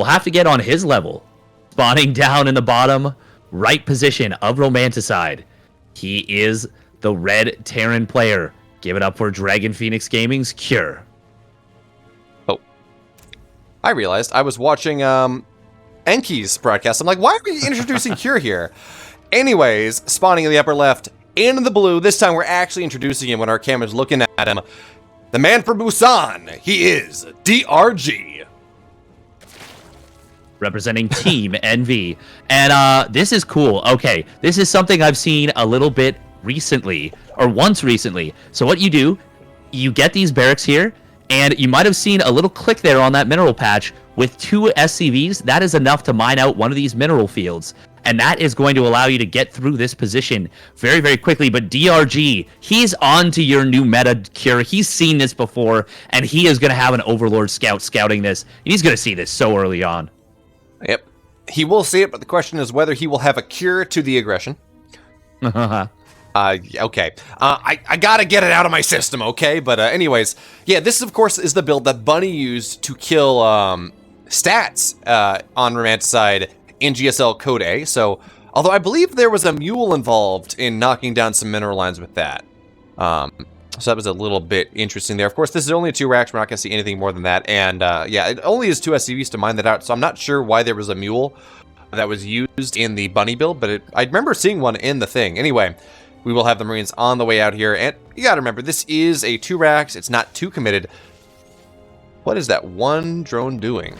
will have to get on his level. Spawning down in the bottom right position of Romanticide. He is the red Terran player. Give it up for Dragon Phoenix Gaming's Cure. Oh. I realized I was watching Enki's broadcast. I'm like, why are we introducing Cure here? Anyways, spawning in the upper left, in the blue. This time we're actually introducing him when our camera's looking at him. The man from Busan. He is DRG. Representing Team NV. And this is cool. Okay, this is something I've seen a little bit recently, or once recently. So what you do, you get these barracks here, and you might have seen a little click there on that mineral patch. With 2 SCVs, that is enough to mine out one of these mineral fields. And that is going to allow you to get through this position very, very quickly. But DRG, he's on to your new meta, Cure. He's seen this before, and he is going to have an Overlord scout scouting this. And he's going to see this so early on. Yep. He will see it, but the question is whether he will have a cure to the aggression. Okay. I gotta get it out of my system, okay? But anyways, yeah, this, of course, is the build that Bunny used to kill stats on Romanticide in GSL Code A. So, although I believe there was a mule involved in knocking down some mineral lines with that. So that was a little bit interesting there. Of course, this is only 2 racks. We're not going to see anything more than that. And yeah, it only is 2 SCVs to mine that out. So I'm not sure why there was a mule that was used in the Bunny build, but I remember seeing one in the thing. Anyway, we will have the Marines on the way out here. And you got to remember, this is a 2 racks. It's not too committed. What is that one drone doing?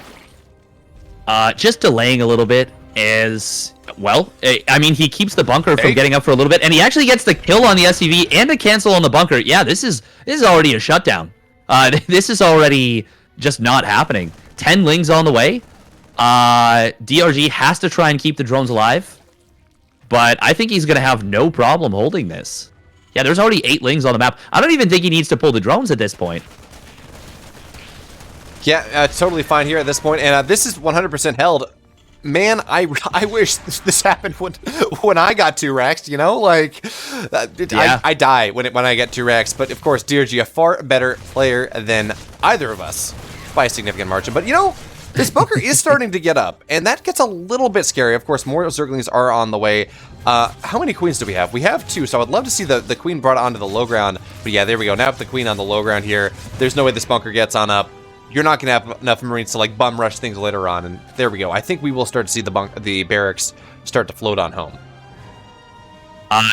Just delaying a little bit is, well, I mean, he keeps the bunker from getting up for a little bit, and he actually gets the kill on the SCV and a cancel on the bunker. Yeah, this is already a shutdown. This is already just not happening. 10 lings on the way. DRG has to try and keep the drones alive, but I think he's going to have no problem holding this. Yeah, there's already 8 lings on the map. I don't even think he needs to pull the drones at this point. Yeah, totally fine here at this point, and this is 100% held. Man, I wish this happened when I got 2 racks, you know? Like, yeah. I die when I get 2 racks, but of course, DRG, a far better player than either of us by a significant margin. But, you know, this bunker is starting to get up, and that gets a little bit scary. Of course, more Zerglings are on the way. How many queens do we have? We have 2, so I would love to see the queen brought onto the low ground. But yeah, there we go. Now with the queen on the low ground here, there's no way this bunker gets on up. You're not going to have enough Marines to, like, bum rush things later on, and there we go. I think we will start to see the barracks start to float on home.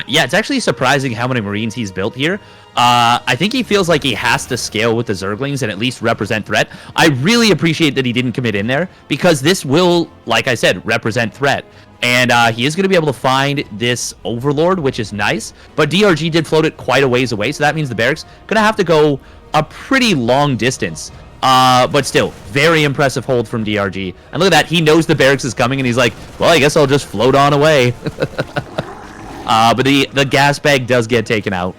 Yeah, it's actually surprising how many Marines he's built here. I think he feels like he has to scale with the Zerglings and at least represent threat. I really appreciate that he didn't commit in there, because this will, like I said, represent threat. And he is going to be able to find this Overlord, which is nice. But DRG did float it quite a ways away, so that means the barracks going to have to go a pretty long distance. But still, very impressive hold from DRG. And look at that, he knows the barracks is coming, and he's like, well, I guess I'll just float on away. But the gas bag does get taken out.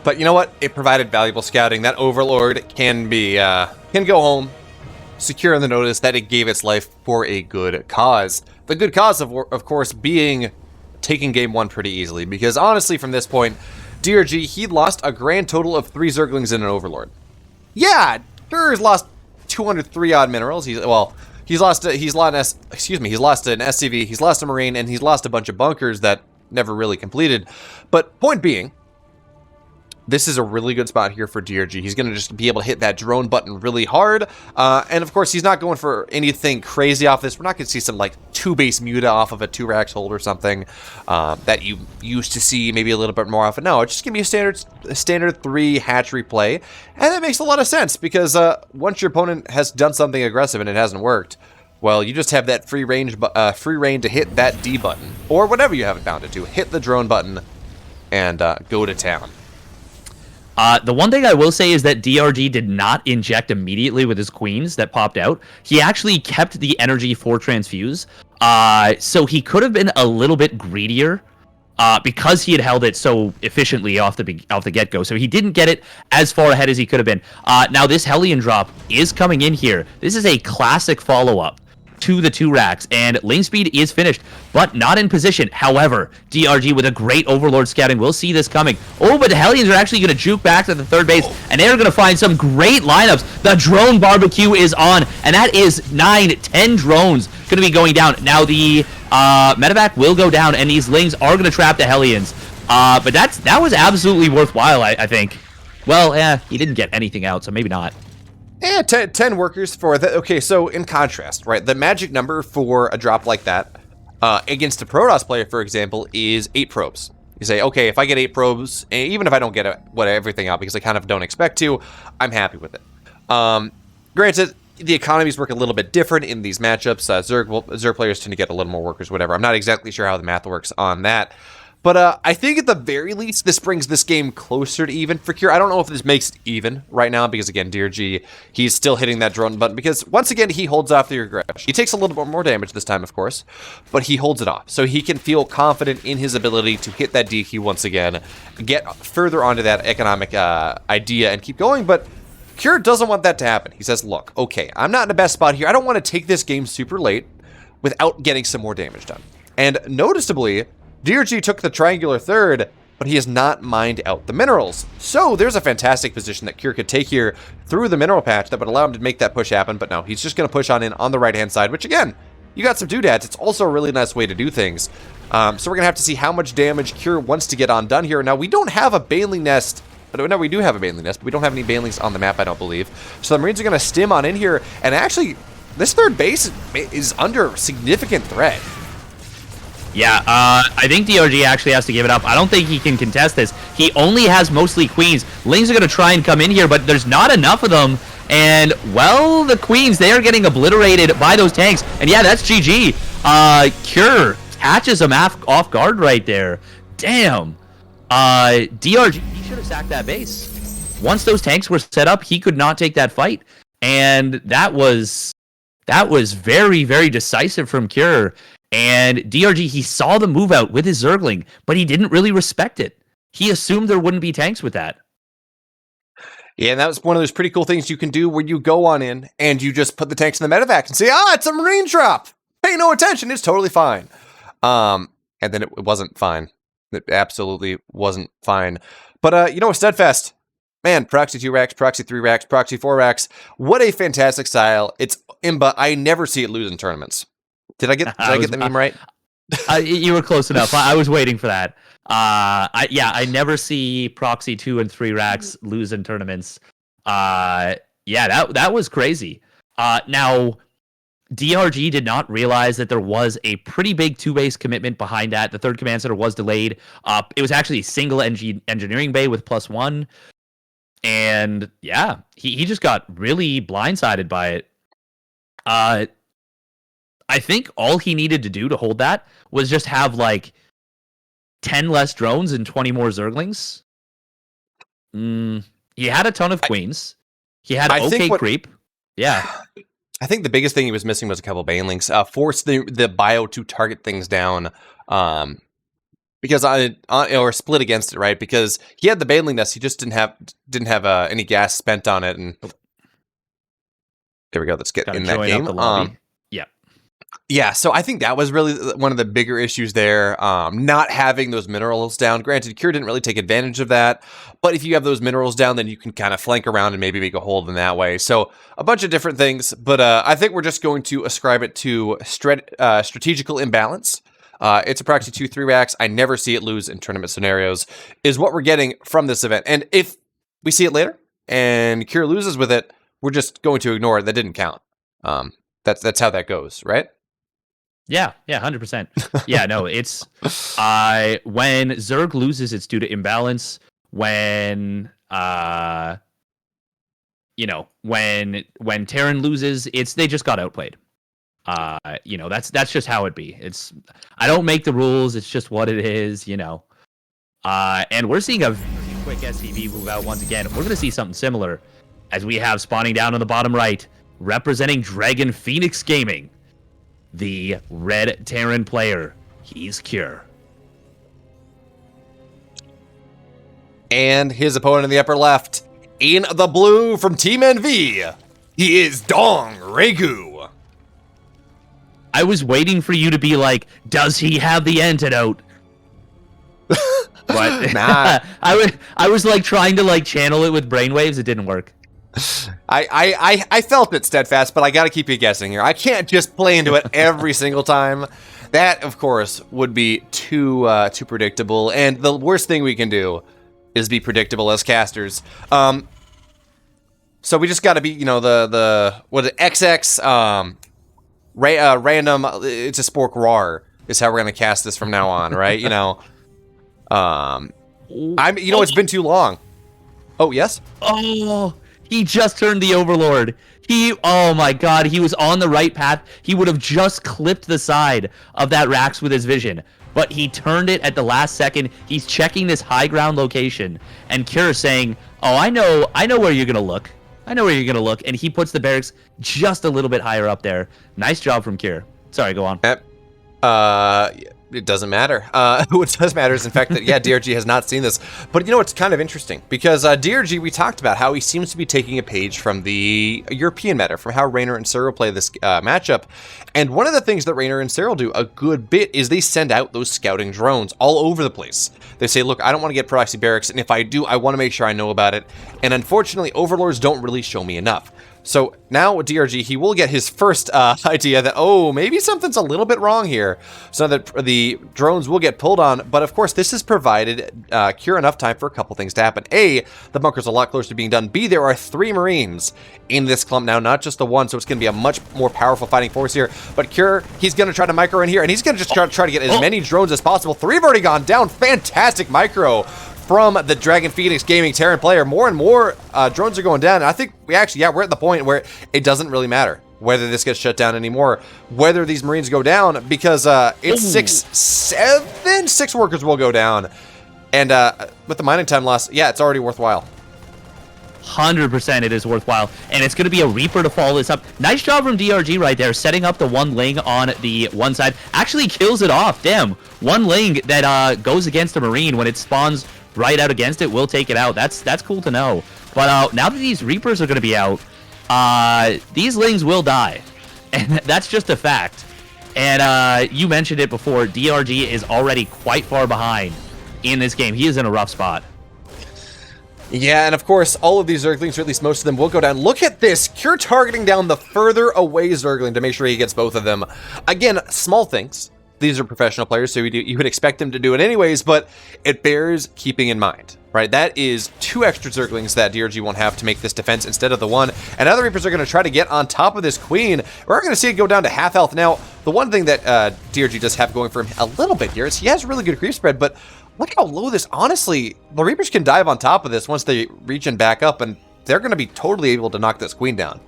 But you know what? It provided valuable scouting. That Overlord can go home, secure in the notice that it gave its life for a good cause. The good cause, of course, being taking game 1 pretty easily. Because honestly, from this point, DRG, he lost a grand total of 3 Zerglings and an Overlord. Yeah, sure, he's lost 203 odd minerals. He's lost an SCV, he's lost a Marine, and he's lost a bunch of bunkers that never really completed. But point being, this is a really good spot here for DRG. He's going to just be able to hit that drone button really hard. And of course, he's not going for anything crazy off this. We're not going to see some, like, 2-base muta off of a 2 racks hold or something that you used to see maybe a little bit more often. No, it's just going to be a standard 3 hatchery play. And that makes a lot of sense, because once your opponent has done something aggressive and it hasn't worked, well, you just have that free reign to hit that D button, or whatever you have it bounded to. Hit the drone button and go to town. The one thing I will say is that DRG did not inject immediately with his queens that popped out. He actually kept the energy for transfuse. So he could have been a little bit greedier because he had held it so efficiently off the get-go. So he didn't get it as far ahead as he could have been. Now this Hellion drop is coming in here. This is a classic follow-up. to the 2 racks, and lane speed is finished, but not in position. However, DRG with a great Overlord scouting. We'll see this coming. Oh, but the Hellions are actually going to juke back to the 3rd base, and they're going to find some great lineups. The drone barbecue is on, and that is 9, 10 drones going to be going down. Now, the medevac will go down, and these lings are going to trap the Hellions. But that was absolutely worthwhile, I think. Well, yeah, he didn't get anything out, so maybe not. Yeah, 10 workers for that. Okay, so in contrast, right, the magic number for a drop like that against a Protoss player, for example, is 8 probes. You say, okay, if I get 8 probes, even if I don't get everything out because I kind of don't expect to, I'm happy with it. Granted, the economies work a little bit different in these matchups. Zerg players tend to get a little more workers, whatever. I'm not exactly sure how the math works on that. But I think at the very least, this brings this game closer to even for Cure. I don't know if this makes it even right now because, again, DRG, he's still hitting that drone button because, once again, he holds off the aggression. He takes a little bit more damage this time, of course, but he holds it off. So he can feel confident in his ability to hit that DQ once again, get further onto that economic idea and keep going. But Cure doesn't want that to happen. He says, look, okay, I'm not in the best spot here. I don't want to take this game super late without getting some more damage done. And noticeably, DRG took the triangular 3rd, but he has not mined out the minerals. So there's a fantastic position that Cure could take here through the mineral patch that would allow him to make that push happen, but no, he's just going to push on in on the right-hand side, which again, you got some doodads. It's also a really nice way to do things. So we're going to have to see how much damage Cure wants to get on done here. Now, we don't have a Baneling Nest. No, we do have a Baneling Nest, but we don't have any Banelings on the map, I don't believe. So the Marines are going to stim on in here, and actually, this 3rd base is under significant threat. Yeah, I think DRG actually has to give it up. I don't think he can contest this. He only has mostly queens. Lings are going to try and come in here, but there's not enough of them. And, well, the queens, they are getting obliterated by those tanks. And, yeah, that's GG. Cure catches him off guard right there. Damn. DRG, he should have sacked that base. Once those tanks were set up, he could not take that fight. And that was very, very decisive from Cure. And DRG, he saw the move out with his Zergling, but he didn't really respect it. He assumed there wouldn't be tanks with that. Yeah, and that was one of those pretty cool things you can do where you go on in and you just put the tanks in the medevac and say, it's a Marine drop. Pay no attention. It's totally fine. And then it wasn't fine. It absolutely wasn't fine. But, Steadfast, man, proxy 2 racks, proxy 3 racks, proxy 4 racks. What a fantastic style. It's Imba. I never see it lose in tournaments. Did I get the meme right? You were close enough. I was waiting for that. I never see proxy 2 and 3 racks lose in tournaments. That was crazy. Now, DRG did not realize that there was a pretty big 2-base commitment behind that. The 3rd command center was delayed. It was actually a single engineering bay with +1. And yeah, he just got really blindsided by it. I think all he needed to do to hold that was just have like 10 less drones and 20 more Zerglings. He had a ton of queens. He had okay creep. Yeah. I think the biggest thing he was missing was a couple Banelings. Force the bio to target things down. Because or split against it, right? Because he had the Baneling Nest, he just didn't have any gas spent on it, and there we go. Let's get in that game. Yeah, so I think that was really one of the bigger issues there, not having those minerals down. Granted, Cure didn't really take advantage of that, but if you have those minerals down, then you can kind of flank around and maybe make a hold in that way. So a bunch of different things, but I think we're just going to ascribe it to strategical imbalance. It's a proxy 2-3 racks. I never see it lose in tournament scenarios, is what we're getting from this event. And if we see it later and Cure loses with it, we're just going to ignore it. That didn't count. That's how that goes, right? Yeah, 100%. Yeah, no, it's when Zerg loses, it's due to imbalance. When when Terran loses, they just got outplayed. That's just how it be. I don't make the rules. It's just what it is. And we're seeing a very quick SCV move out once again. We're gonna see something similar as we have spawning down on the bottom right, representing Dragon Phoenix Gaming. The red Terran player, he's Cure. And his opponent in the upper left, in the blue from Team NV, he is Dong Regu. I was waiting for you to be like, does he have the antidote? But Nah. I was like trying to like channel it with brainwaves. It didn't work. I felt it, Steadfast, but I gotta keep you guessing here. I can't just play into it every single time. That, of course, would be too predictable, and the worst thing we can do is be predictable as casters. So we just gotta be, you know, the what is it, XX random. It's a spork rar is how we're gonna cast this from now on, right? You know, it's been too long. Oh yes. Oh. He just turned the Overlord. Oh my god, he was on the right path. He would have just clipped the side of that Rax with his vision. But he turned it at the last second. He's checking this high ground location. And Kira's saying, oh, I know where you're going to look. I know where you're going to look. And he puts the barracks just a little bit higher up there. Nice job from Kira. Sorry, go on. It doesn't matter. What does matter is, in fact, that, yeah, DRG has not seen this. But, you know, it's kind of interesting, because DRG, we talked about how he seems to be taking a page from the European meta, from how Raynor and Cyril play this matchup. And one of the things that Raynor and Cyril do a good bit is they send out those scouting drones all over the place. They say, look, I don't want to get proxy barracks, and if I do, I want to make sure I know about it. And unfortunately, Overlords don't really show me enough. So now with DRG, he will get his first idea that, oh, maybe something's a little bit wrong here. So that the drones will get pulled on. But of course, this has provided Kira enough time for a couple things to happen. A, the bunker's a lot closer to being done. B, there are 3 Marines in this clump now, not just the 1. So it's going to be a much more powerful fighting force here. But Kira, he's going to try to micro in here. And he's going to just try to get as many drones as possible. 3 have already gone down. Fantastic micro from the Dragon Phoenix Gaming Terran player. More and more drones are going down. And I think we're at the point where it doesn't really matter whether this gets shut down anymore, whether these Marines go down, because it's 6 workers will go down. And with the mining time loss, yeah, it's already worthwhile. 100% it is worthwhile, and it's going to be a Reaper to follow this up. Nice job from DRG right there, setting up the 1 Ling on the one side. Actually kills it off. Damn, 1 Ling that goes against a Marine when it spawns right out against it will take it out. That's cool to know. But now that these Reapers are going to be out, these Lings will die, and that's just a fact. And you mentioned it before, DRG is already quite far behind in this game. He is in a rough spot. Yeah, and of course, all of these Zerglings, or at least most of them, will go down. Look at this! Cure targeting down the further away Zergling to make sure he gets both of them. Again, small things. These are professional players, so you would expect them to do it anyways, but it bears keeping in mind, right? That is 2 extra Zerglings that DRG won't have to make this defense instead of the 1. And other Reapers are going to try to get on top of this Queen. We're going to see it go down to half health. Now, the one thing that DRG does have going for him a little bit here is he has really good creep spread, but look how low this, honestly, the Reapers can dive on top of this once they reach and back up, and they're going to be totally able to knock this Queen down.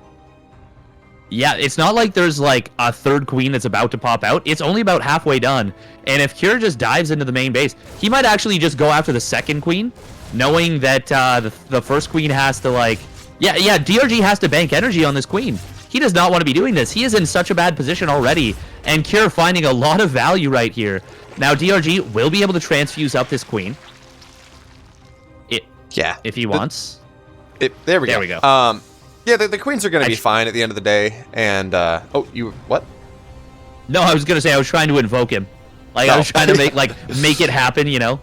Yeah, it's not like there's like a 3rd Queen that's about to pop out. It's only about halfway done. And if Kira just dives into the main base, he might actually just go after the 2nd Queen, knowing that the 1st Queen has to like... Yeah, DRG has to bank energy on this Queen. He does not want to be doing this. He is in such a bad position already. And Kira finding a lot of value right here. Now, DRG will be able to transfuse up this Queen. If he wants. There we go. Yeah, the Queens are going to be fine at the end of the day. And, what? No, I was going to say I was trying to invoke him. Like, I was trying to make it happen, you know?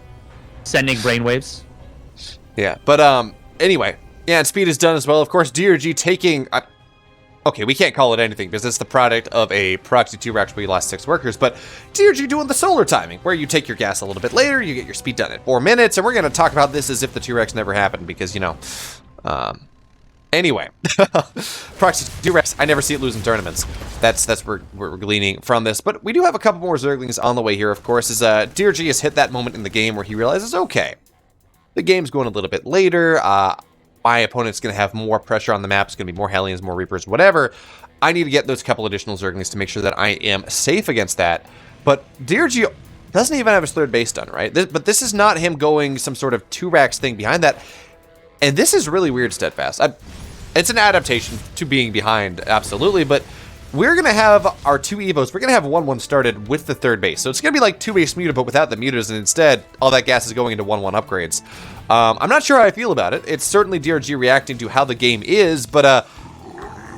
Sending brainwaves. Yeah, but, anyway. Yeah, and speed is done as well. Of course, DRG taking... okay, we can't call it anything because it's the product of a proxy 2 Rax where you lost 6 workers, but DRG doing the solar timing, where you take your gas a little bit later, you get your speed done in 4 minutes, and we're going to talk about this as if the 2 Rax never happened because, you know... Anyway, proxy 2 Rax, I never see it losing tournaments. That's where we're gleaning from this. But we do have a couple more Zerglings on the way here, of course, as DRG has hit that moment in the game where he realizes, okay, the game's going a little bit later. My opponent's going to have more pressure on the map. It's going to be more Hellions, more Reapers, whatever. I need to get those couple additional Zerglings to make sure that I am safe against that. But DRG doesn't even have his 3rd base done, right? But this is not him going some sort of 2 Rax thing behind that. And this is really weird, Steadfast. It's an adaptation to being behind, absolutely, but we're going to have our 2 Evos. We're going to have 1-1 started with the 3rd base. So it's going to be like 2 base muta, but without the mutas, and instead, all that gas is going into 1-1 upgrades. I'm not sure how I feel about it. It's certainly DRG reacting to how the game is, but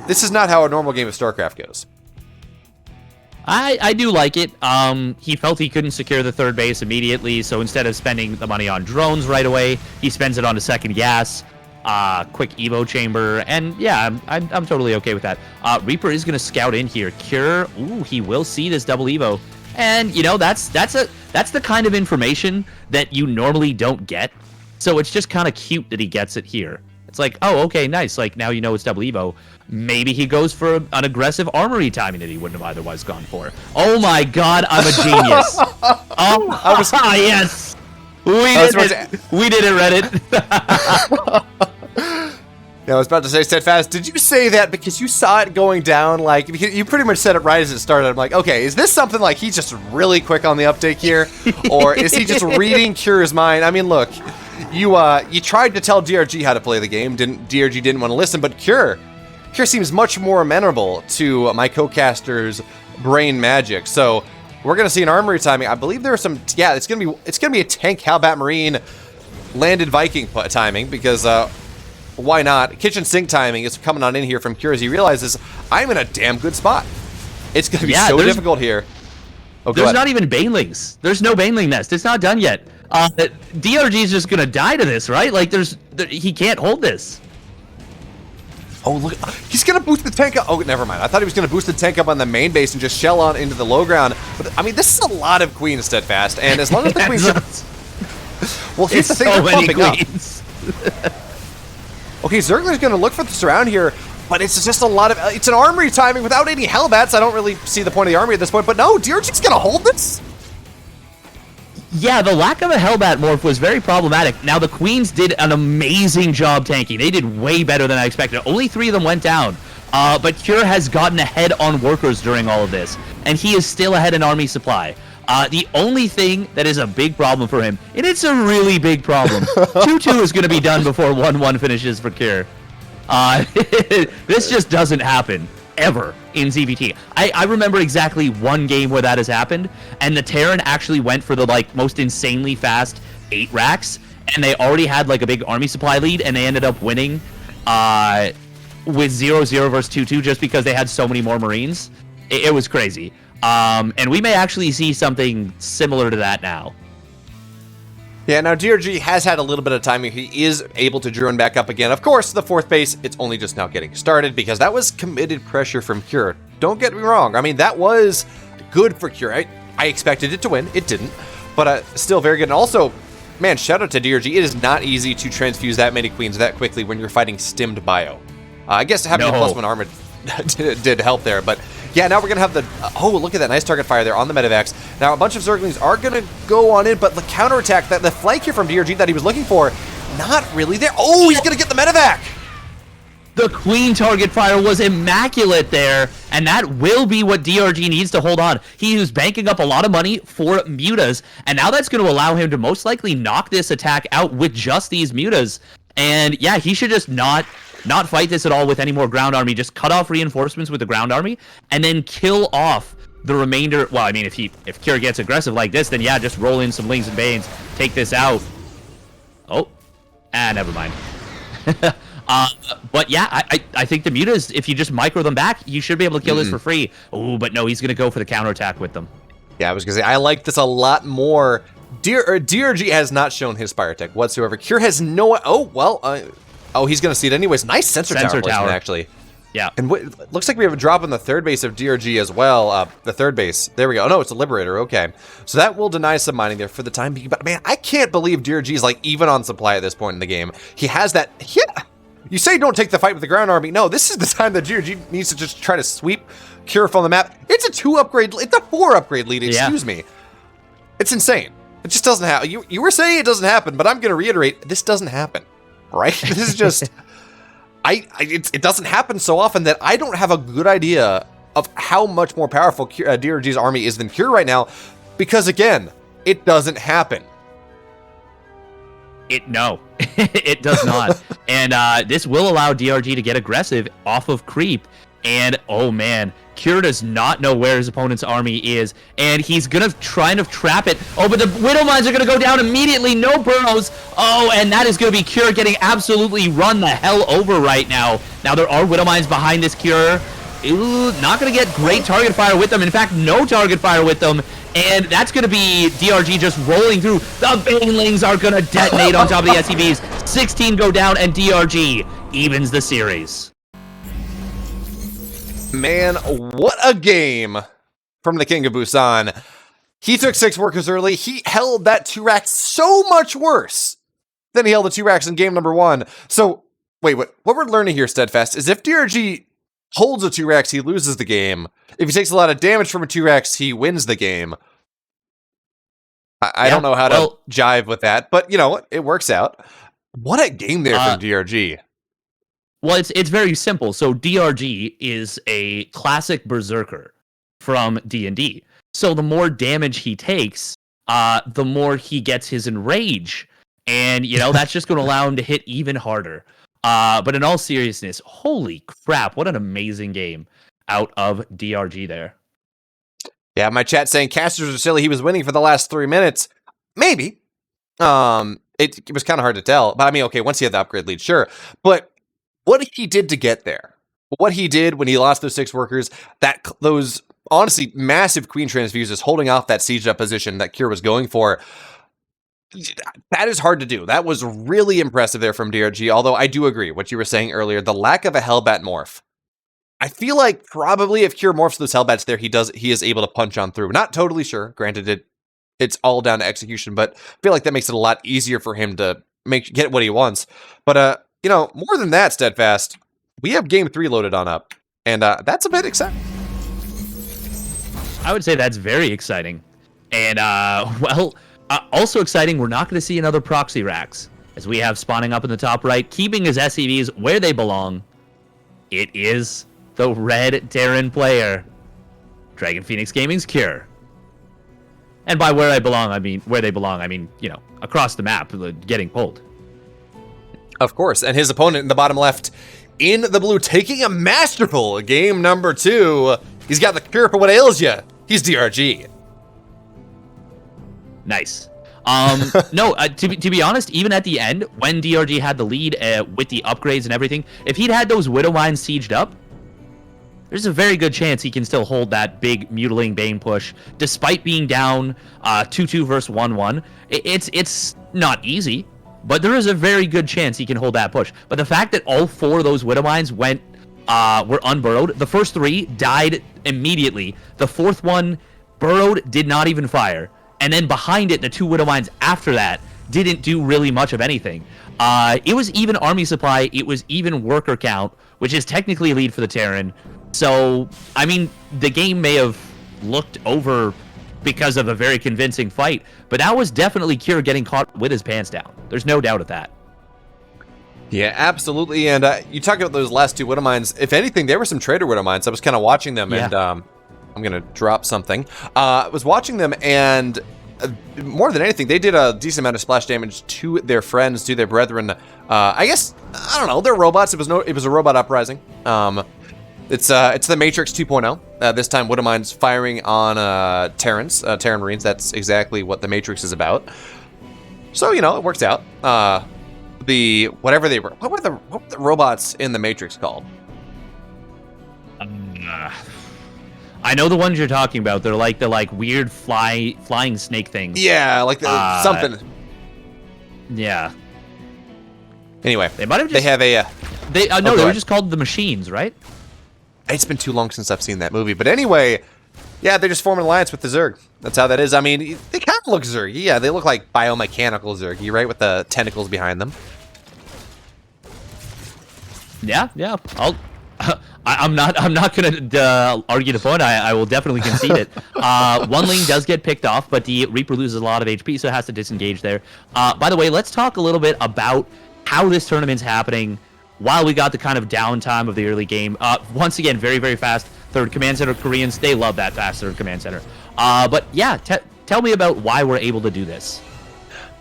this is not how a normal game of StarCraft goes. I do like it. He felt he couldn't secure the third base immediately, so instead of spending the money on drones right away, he spends it on a second gas, quick Evo chamber, and yeah, I'm totally okay with that. Reaper is gonna scout in here. Cure, ooh, he will see this double Evo, and you know that's the kind of information that you normally don't get. So it's just kind of cute that he gets it here. It's like, oh, okay, nice. Like, now you know it's double Evo. Maybe he goes for an aggressive armory timing that he wouldn't have otherwise gone for. Oh my god, I'm a genius. Oh, yes. We did it, Reddit. Yeah, I was about to say, Steadfast, did you say that because you saw it going down? Like, you pretty much said it right as it started. I'm like, okay, is this something like he's just really quick on the uptake here? Or is he just reading Cure's mind? I mean, look, you tried to tell DRG how to play the game. DRG didn't want to listen, but Cure seems much more amenable to my co-caster's brain magic. So we're gonna see an armory timing. I believe there are some. Yeah, it's gonna be a tank Hellbat Marine landed Viking timing because why not? Kitchen sink timing is coming on in here from Cure as he realizes I'm in a damn good spot. It's gonna be so difficult here. Oh, there's not even banelings. There's no baneling nest. It's not done yet. DRG is just gonna die to this, right? Like he can't hold this. Oh, look, he's gonna boost the tank up. Oh, never mind. I thought he was gonna boost the tank up on the main base and just shell on into the low ground. But I mean, this is a lot of queens, Steadfast, and as long as the queens, well, here's the thing: so they're many pumping queens. up. Okay, Zergler's gonna look for the surround here, but it's just a lot of. It's an armory timing without any Hellbats. I don't really see the point of the armory at this point. But no, DRG's gonna hold this. Yeah, the lack of a Hellbat morph was very problematic. Now, the Queens did an amazing job tanking. They did way better than I expected. Only 3 of them went down. But Cure has gotten ahead on workers during all of this. And he is still ahead in army supply. The only thing that is a big problem for him, and it's a really big problem, 2-2 is going to be done before 1-1 finishes for Cure. This just doesn't happen. Ever in ZVT. I remember exactly one game where that has happened, and the Terran actually went for the most insanely fast 8 racks, and they already had a big army supply lead, and they ended up winning with 0-0 versus 2-2 just because they had so many more Marines. It was crazy. And we may actually see something similar to that now. Yeah, now DRG has had a little bit of timing. He is able to drone back up again. Of course, the 4th base, it's only just now getting started because that was committed pressure from Cure. Don't get me wrong. I mean, that was good for Cure. I expected it to win. It didn't, but still very good. And also, man, shout out to DRG. It is not easy to transfuse that many queens that quickly when you're fighting stimmed bio. I guess having a +1 armor did help there, but yeah, now we're going to have the... oh, look at that nice target fire there on the Medivacs. Now, a bunch of Zerglings are going to go on in, but the counterattack, the flank here from DRG that he was looking for, not really there. Oh, he's going to get the Medivac! The Queen target fire was immaculate there, and that will be what DRG needs to hold on. He was banking up a lot of money for mutas, and now that's going to allow him to most likely knock this attack out with just these mutas. And yeah, he should just not fight this at all with any more ground army. Just cut off reinforcements with the ground army and then kill off the remainder. Well, I mean, if Cure gets aggressive like this, then yeah, just roll in some Lings and Banes, take this out. Oh, never mind. But yeah, I think the mutas, if you just micro them back, you should be able to kill this for free. Oh, but no, he's going to go for the counterattack with them. Yeah, I was going to say, I like this a lot more. DRG has not shown his Spire Tech whatsoever. Cure has no... oh, well... oh, he's going to see it anyways. Nice sensor tower placement, actually. Yeah. And looks like we have a drop on the 3rd base of DRG as well. The 3rd base. There we go. Oh, no, it's a Liberator. Okay. So that will deny some mining there for the time being. But, man, I can't believe DRG is, even on supply at this point in the game. He has that... yeah. You say don't take the fight with the ground army. No, this is the time that DRG needs to just try to sweep Cure from the map. It's a 2-upgrade... it's a 4-upgrade lead. Excuse me. It's insane. It just doesn't happen. You were saying it doesn't happen, but I'm going to reiterate, this doesn't happen. Right? This is just... it doesn't happen so often that I don't have a good idea of how much more powerful DRG's army is than Cure right now, because again, it doesn't happen. No, it does not. And this will allow DRG to get aggressive off of creep. And oh man, Cure does not know where his opponent's army is, and he's gonna try and trap it. Oh, but the Widow Mines are gonna go down immediately. No burrows. Oh, and that is gonna be Cure getting absolutely run the hell over right now. Now there are Widow Mines behind this Cure. Ooh, not going to get great target fire with them. In fact, no target fire with them. And that's going to be DRG just rolling through. The Banelings are going to detonate on top of the SCVs. 16 go down, and DRG evens the series. Man, what a game from the King of Busan. He took 6 workers early. He held that 2-rack so much worse than he held the 2 racks in game number 1. So, wait, what we're learning here, Steadfast, is if DRG holds a 2 racks, he loses the game. If he takes a lot of damage from a 2 racks, he wins the game. I don't know how to jive with that, but you know what? It works out. What a game there from DRG. Well, it's very simple. So DRG is a classic berserker from D&D. So the more damage he takes, the more he gets his enrage. And, you know, that's just going to allow him to hit even harder. But in all seriousness, holy crap, what an amazing game out of DRG there. Yeah, my chat saying casters are silly. He was winning for the last 3 minutes. Maybe. It was kind of hard to tell. But I mean, okay, once he had the upgrade lead, sure. But what he did to get there, what he did when he lost those 6 workers, those honestly massive queen transfuses holding off that siege up position that Cure was going for, that is hard to do. That was really impressive there from DRG, although I do agree what you were saying earlier, the lack of a Hellbat morph. I feel like probably if Cure morphs those Hellbats there, he is able to punch on through. Not totally sure, granted it's all down to execution, but I feel like that makes it a lot easier for him to get what he wants. But you know, more than that, Steadfast, we have game 3 loaded on up, and that's a bit exciting. I would say that's very exciting. And, well, also exciting, we're not going to see another proxy racks, as we have spawning up in the top right, keeping his SCVs where they belong. It is the red Terran player, Dragon Phoenix Gaming's Cure. And by where they belong, I mean, you know, across the map, getting pulled. Of course, and his opponent in the bottom left, in the blue, taking a masterful game number 2. He's got the cure for what ails you. He's DRG. Nice. No, to be honest, even at the end, when DRG had the lead with the upgrades and everything, if he'd had those Widow Mines sieged up, there's a very good chance he can still hold that big Mutilating Bane push, despite being down 2-2 versus 1-1. It's not easy, but there is a very good chance he can hold that push. But the fact that all 4 of those Widow Mines were unburrowed, the first 3 died immediately. The 4th one burrowed, did not even fire. And then behind it, the 2 Widow Mines after that didn't do really much of anything. It was even army supply, it was even worker count, which is technically a lead for the Terran. So, I mean, the game may have looked over because of a very convincing fight, but that was definitely Cure getting caught with his pants down. There's no doubt of that. Yeah, absolutely. And you talk about those last 2 Widow Mines. If anything, there were some Trader Widow Mines. I was kind of watching them, and I'm going to drop something. I was watching them, and more than anything, they did a decent amount of splash damage to their friends, to their brethren. I guess, I don't know, they're robots. It was a robot uprising. It's the Matrix 2.0. This time, Widow Mines firing on Terran Marines. That's exactly what the Matrix is about. So, you know, it works out. What were the robots in the Matrix called? I know the ones you're talking about. They're like the weird flying snake things. Yeah, like something. Yeah. Anyway, they might have just. They have a. They were just called the Machines, right? It's been too long since I've seen that movie, but anyway, yeah, they just form an alliance with the Zerg. That's how that is. I mean, they kind of look Zergy. Yeah, they look like biomechanical Zergy, right, with the tentacles behind them. Yeah. I'm not gonna argue the point. I will definitely concede it. One lane does get picked off, but the Reaper loses a lot of HP, so it has to disengage there. By the way, let's talk a little bit about how this tournament's happening while we got the kind of downtime of the early game. Once again, very, very fast. Third Command Center Koreans, they love that fast Third Command Center. But yeah, tell me about why we're able to do this.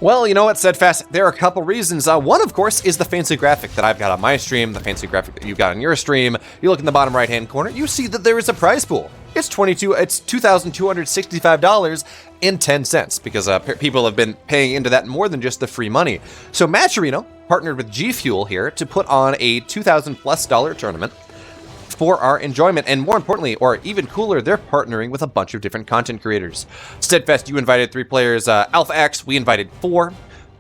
Well, you know what, Steadfast? There are a couple reasons. One, of course, is the fancy graphic that I've got on my stream, the fancy graphic that you've got on your stream. You look in the bottom right-hand corner, you see that there is a prize pool. It's $2,265.10 because people have been paying into that more than just the free money. So Matcherino partnered with G Fuel here to put on a $2,000+ tournament. for our enjoyment. And more importantly, or even cooler, they're partnering with a bunch of different content creators. Steadfast, you invited 3 players. Alpha X, we invited 4.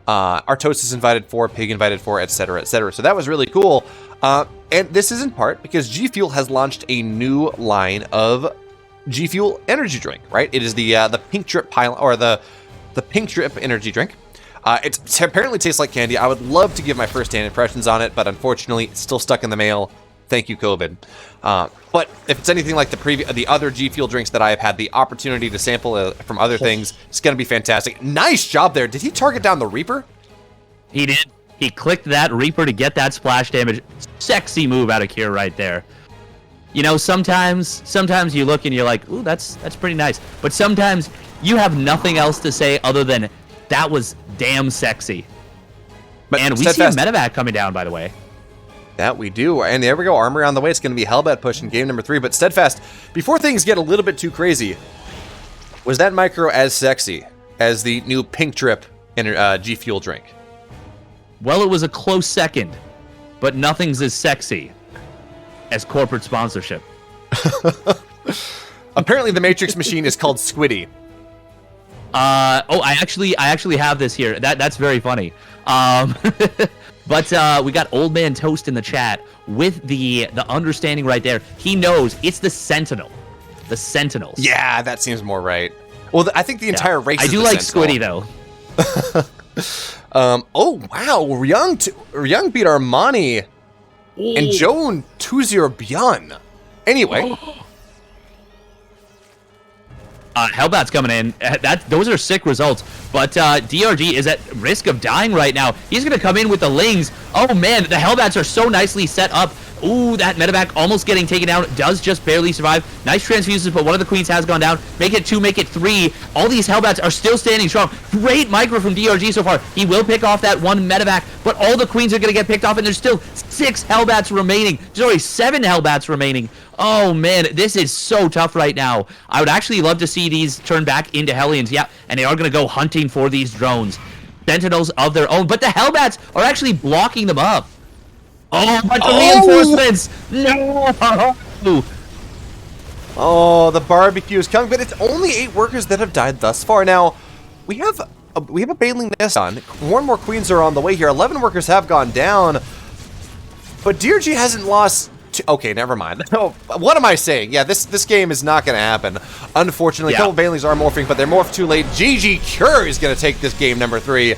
Artosis invited 4, Pig invited 4, etc., etc. So that was really cool. And this is in part because G Fuel has launched a new line of G Fuel energy drink, right? It is the Pink Drip Pylon, or the Pink Drip energy drink. It apparently tastes like candy. I would love to give my first-hand impressions on it, but unfortunately, it's still stuck in the mail. Thank you, COVID. But if it's anything like the other G Fuel drinks that I have had the opportunity to sample from other things, it's going to be fantastic. Nice job there. Did he target down the Reaper? He did. He clicked that Reaper to get that splash damage. Sexy move out of Kier right there. You know, sometimes you look and you're like, ooh, that's pretty nice. But sometimes you have nothing else to say other than that was damn sexy. But and we see a medevac coming down, by the way. That we do. And there we go. Armory on the way. It's going to be Hellbat push in game number 3. But Steadfast, before things get a little bit too crazy, was that micro as sexy as the new Pink Drip G Fuel drink? Well, it was a close second, but nothing's as sexy as corporate sponsorship. Apparently, the Matrix machine is called Squiddy. I actually have this here. That's very funny. But we got Old Man Toast in the chat with the understanding right there. He knows it's the Sentinel. The Sentinels. Yeah, that seems more right. Well, I think the entire race is I do like Squiddy, though. Oh, wow. Young beat Armani and Joan 2-0 Beyond. Anyway. Hellbat's coming in. Those are sick results. But DRG is at risk of dying right now. He's going to come in with the Lings. Oh, man. The Hellbats are so nicely set up. Ooh, that medevac almost getting taken down. Does just barely survive. Nice transfuses, but one of the queens has gone down. Make it 2, make it 3. All these Hellbats are still standing strong. Great micro from DRG so far. He will pick off that one medevac, but all the queens are going to get picked off, and there's still 6 Hellbats remaining. There's already 7 Hellbats remaining. Oh, man, this is so tough right now. I would actually love to see these turn back into Hellions. Yeah, and they are going to go hunting for these drones. Sentinels of their own, but the Hellbats are actually blocking them up. Oh, bunch of reinforcements! No! Oh, the barbecue is coming, but it's only 8 workers that have died thus far. Now, we have a Baneling nest on. More and more queens are on the way here. 11 workers have gone down, but DRG hasn't lost. Okay, never mind. What am I saying? Yeah, this game is not going to happen. Unfortunately, a couple of Banelings are morphing, but they're morphed too late. GG Cure is going to take this game number 3.